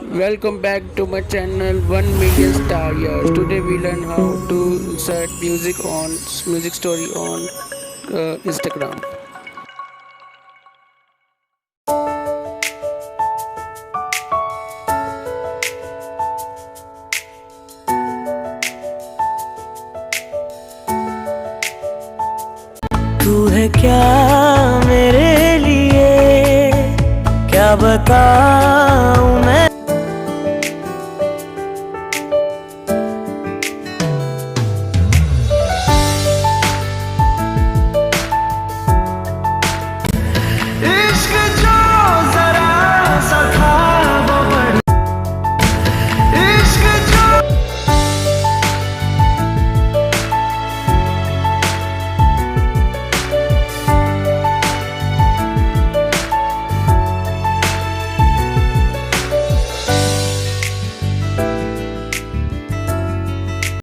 Welcome back to my channel 1 million star years. Today we learn how to insert music story on Instagram. तू है क्या मेरे लिए, क्या बता